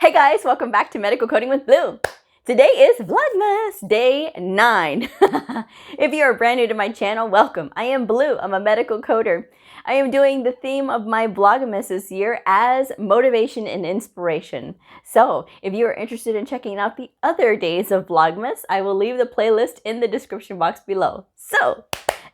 Hey guys, welcome back to Medical Coding with Blue. Today is Vlogmas Day 9. If you are brand new to my channel, welcome. I am Blue. I'm a medical coder. I am doing the theme of my Vlogmas this year as motivation and inspiration. So if you are interested in checking out the other days of Vlogmas, I will leave the playlist in the description box below. So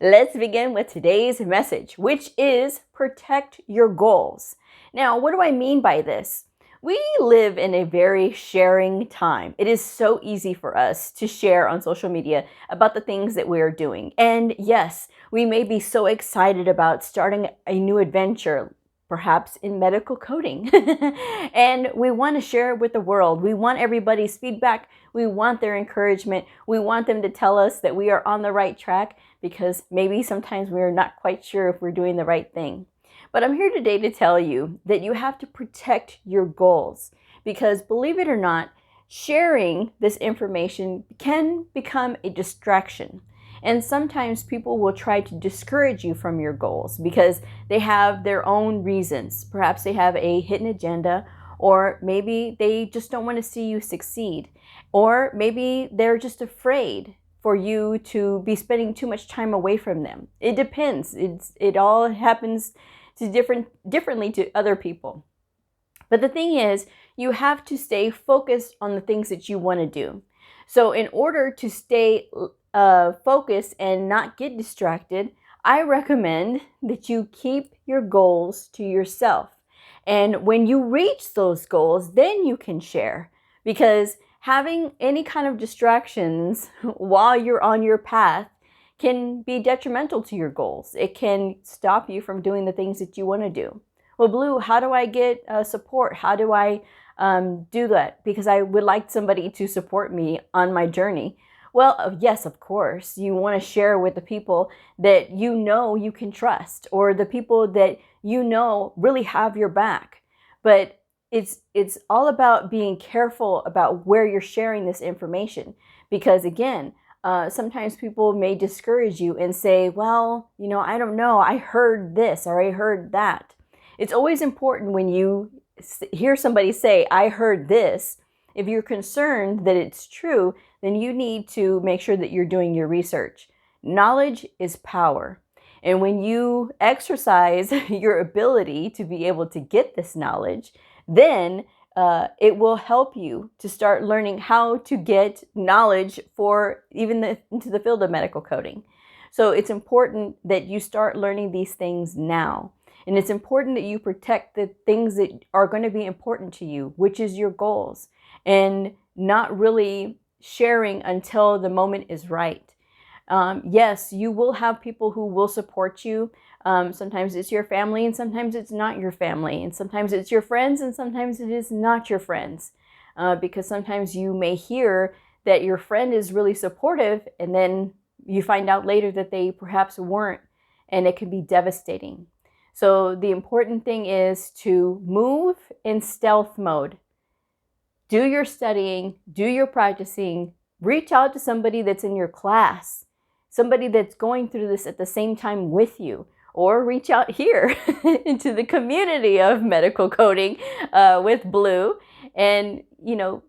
let's begin with today's message, which is protect your goals. Now, what do I mean by this? We live in a very sharing time. It is so easy for us to share on social media about the things that we are doing. And yes, we may be so excited about starting a new adventure, perhaps in medical coding. And we want to share it with the world. We want everybody's feedback. We want their encouragement. We want them to tell us that we are on the right track, because maybe sometimes we're not quite sure if we're doing the right thing. But I'm here today to tell you that you have to protect your goals, because believe it or not, sharing this information can become a distraction. And sometimes people will try to discourage you from your goals because they have their own reasons. Perhaps they have a hidden agenda, or maybe they just don't want to see you succeed, or maybe they're just afraid for you to be spending too much time away from them. It depends. It all happens to differently to other people. But the thing is, you have to stay focused on the things that you want to do. So in order to stay focused and not get distracted, I recommend that you keep your goals to yourself. And when you reach those goals, then you can share. Because having any kind of distractions while you're on your path can be detrimental to your goals. It can stop you from doing the things that you want to do. Well, Blue, how do I get support? How do I do that? Because I would like somebody to support me on my journey. Well, yes, of course. You want to share with the people that you know you can trust, or the people that you know really have your back. But it's all about being careful about where you're sharing this information. Because again, sometimes people may discourage you and say, well, I don't know, I heard this or I heard that. It's always important when you hear somebody say, I heard this. If you're concerned that it's true, then you need to make sure that you're doing your research. Knowledge is power. And when you exercise your ability to be able to get this knowledge, then it will help you to start learning how to get knowledge for even into the field of medical coding. So it's important that you start learning these things now. And it's important that you protect the things that are going to be important to you, which is your goals, and not really sharing until the moment is right. Yes, you will have people who will support you. Sometimes it's your family, and sometimes it's not your family, and sometimes it's your friends, and sometimes it is not your friends. Because sometimes you may hear that your friend is really supportive, and then you find out later that they perhaps weren't, and it can be devastating. So the important thing is to move in stealth mode. Do your studying, do your practicing, reach out to somebody that's in your class, somebody that's going through this at the same time with you, or reach out here into the community of medical coding with Blue, and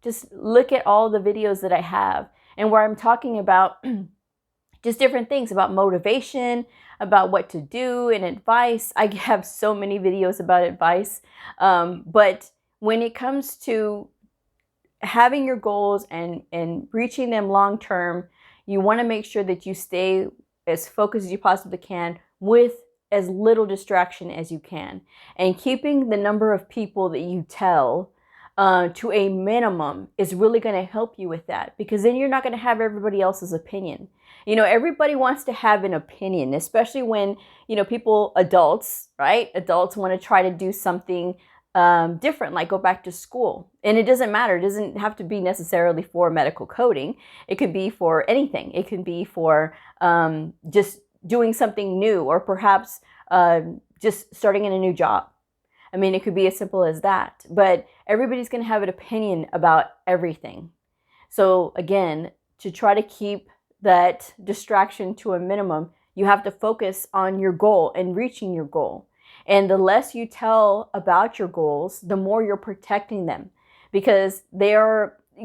just look at all the videos that I have, and where I'm talking about just different things about motivation, about what to do, and advice. I have so many videos about advice, but when it comes to having your goals and reaching them long term, you want to make sure that you stay as focused as you possibly can with as little distraction as you can, and keeping the number of people that you tell to a minimum is really going to help you with that, because then you're not going to have everybody else's opinion. Everybody wants to have an opinion, especially when, adults want to try to do something different, like go back to school. And it doesn't matter. It doesn't have to be necessarily for medical coding. It could be for anything. It could be for just doing something new, or perhaps just starting in a new job. I mean, it could be as simple as that. But everybody's going to have an opinion about everything. So again, to try to keep that distraction to a minimum, you have to focus on your goal and reaching your goal. And the less you tell about your goals, the more you're protecting them. because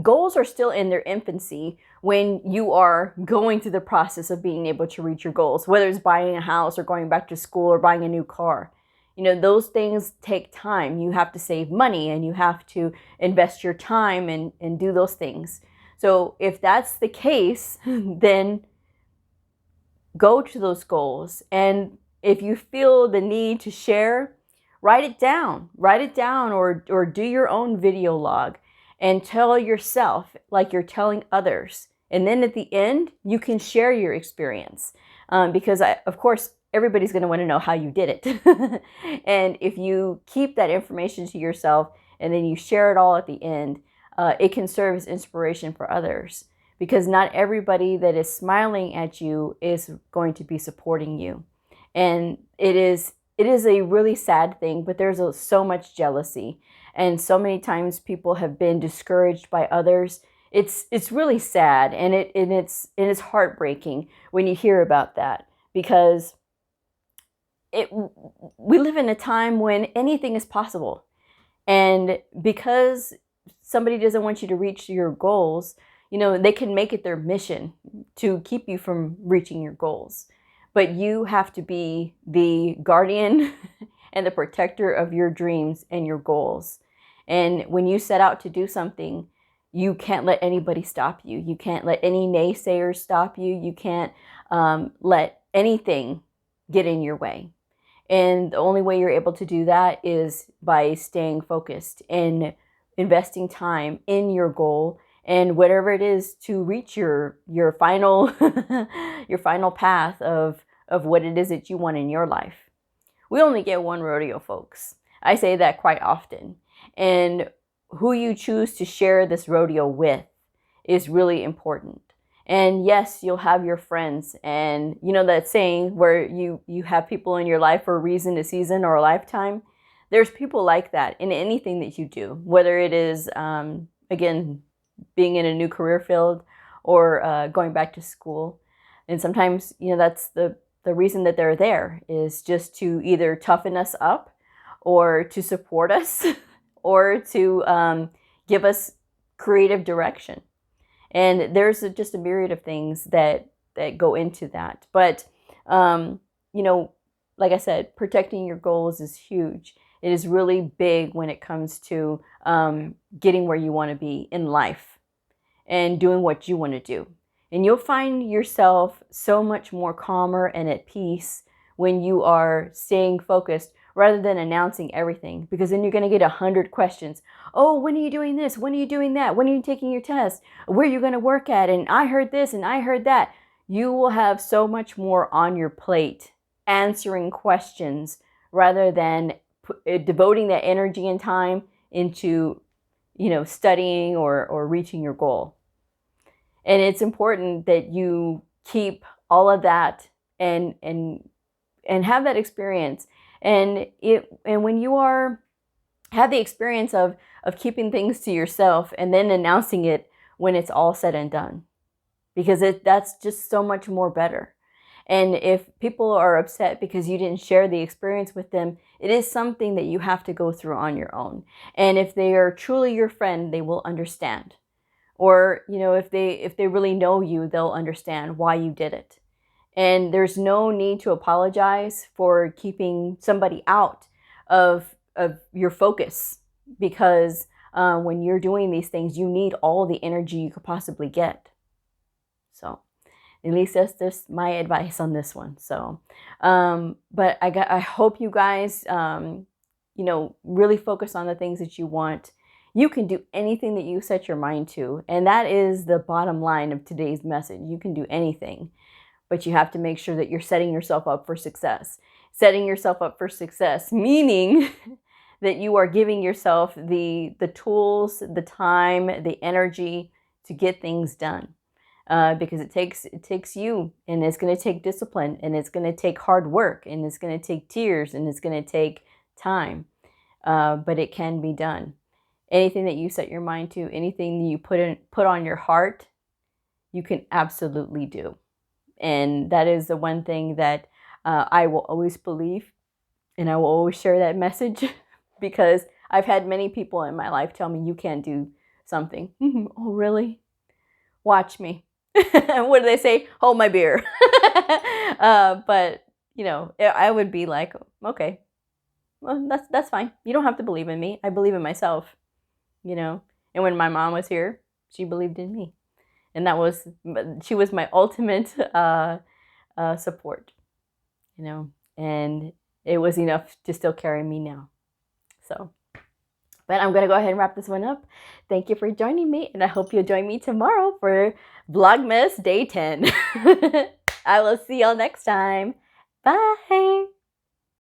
goals are still in their infancy when you are going through the process of being able to reach your goals, whether it's buying a house or going back to school or buying a new car. You know, those things take time. You have to save money and you have to invest your time and do those things. So if that's the case, then go to those goals. And if you feel the need to share, write it down or do your own video log and tell yourself like you're telling others. And then at the end, you can share your experience because of course, everybody's going to want to know how you did it. And if you keep that information to yourself and then you share it all at the end, it can serve as inspiration for others, because not everybody that is smiling at you is going to be supporting you. And it is a really sad thing, but there's so much jealousy. And so many times people have been discouraged by others. It's really sad, and it's heartbreaking when you hear about that, because we live in a time when anything is possible. And because somebody doesn't want you to reach your goals, you know, they can make it their mission to keep you from reaching your goals. But you have to be the guardian and the protector of your dreams and your goals. And when you set out to do something, you can't let anybody stop you. You can't let any naysayers stop you. You can't let anything get in your way. And the only way you're able to do that is by staying focused and investing time in your goal and whatever it is to reach your final your final path of what it is that you want in your life. We only get one rodeo, folks. I say that quite often. And who you choose to share this rodeo with is really important. And yes, you'll have your friends, and you know that saying where you have people in your life for a reason, a season, or a lifetime. There's people like that in anything that you do, whether it is, again, being in a new career field or going back to school. And sometimes, you know, that's the reason that they're there, is just to either toughen us up or to support us or to give us creative direction. And there's just a myriad of things that go into that. But, you know, like I said, protecting your goals is huge. It is really big when it comes to getting where you want to be in life and doing what you want to do. And you'll find yourself so much more calmer and at peace when you are staying focused rather than announcing everything, because then you're going to get 100 questions. Oh, when are you doing this? When are you doing that? When are you taking your test? Where are you going to work at? And I heard this and I heard that. You will have so much more on your plate answering questions rather than devoting that energy and time into, you know, studying or reaching your goal. And it's important that you keep all of that and have that experience. And when you have the experience of keeping things to yourself and then announcing it when it's all said and done, because that's just so much more better. And if people are upset because you didn't share the experience with them, it is something that you have to go through on your own. And if they are truly your friend, they will understand. Or, you know, if they really know you, they'll understand why you did it. And there's no need to apologize for keeping somebody out of your focus, because when you're doing these things, you need all the energy you could possibly get. So at least that's just my advice on this one. So, but I hope you guys, you know, really focus on the things that you want. You can do anything that you set your mind to. And that is the bottom line of today's message. You can do anything, but you have to make sure that you're setting yourself up for success. Setting yourself up for success, meaning that you are giving yourself the tools, the time, the energy to get things done. Because it takes you, and it's going to take discipline, and it's going to take hard work, and it's going to take tears, and it's going to take time. But it can be done. Anything that you set your mind to, anything that you put on your heart, you can absolutely do. And that is the one thing that I will always believe, and I will always share that message because I've had many people in my life tell me you can't do something. Oh, really? Watch me. What do they say? Hold my beer. But, you know, I would be like, okay, well, that's fine. You don't have to believe in me. I believe in myself, you know. And when my mom was here, she believed in me. And she was my ultimate support, you know. And it was enough to still carry me now. So, but I'm going to go ahead and wrap this one up. Thank you for joining me, and I hope you'll join me tomorrow for Vlogmas Day 10. I will see y'all next time. Bye.